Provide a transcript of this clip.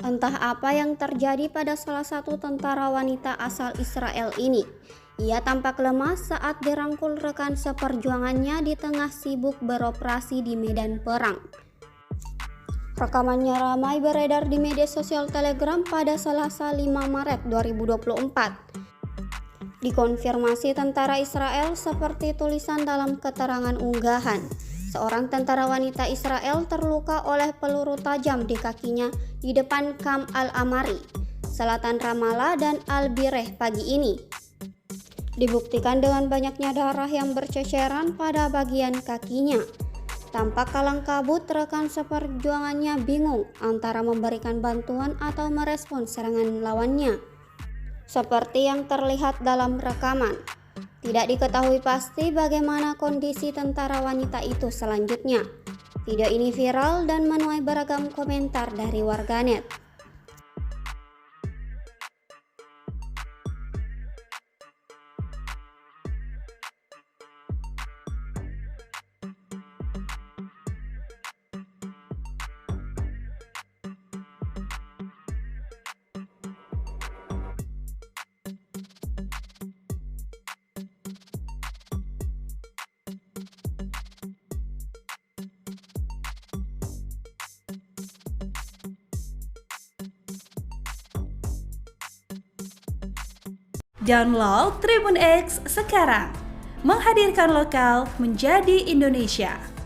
Entah apa yang terjadi pada salah satu tentara wanita asal Israel ini. Ia tampak lemas saat dirangkul rekan seperjuangannya di tengah sibuk beroperasi di medan perang. Rekamannya ramai beredar di media sosial Telegram pada Selasa 5 Maret 2024. Dikonfirmasi tentara Israel seperti tulisan dalam keterangan unggahan. Seorang tentara wanita Israel terluka oleh peluru tajam di kakinya di depan Kamp Al-Amari, selatan Ramallah dan Al-Bireh pagi ini. Dibuktikan dengan banyaknya darah yang berceceran pada bagian kakinya. Tampak kalang kabut rekan seperjuangannya bingung antara memberikan bantuan atau merespons serangan lawannya. Seperti yang terlihat dalam rekaman. Tidak diketahui pasti bagaimana kondisi tentara wanita itu selanjutnya. Video ini viral dan menuai beragam komentar dari warganet. Download Tribun X sekarang, menghadirkan lokal menjadi Indonesia.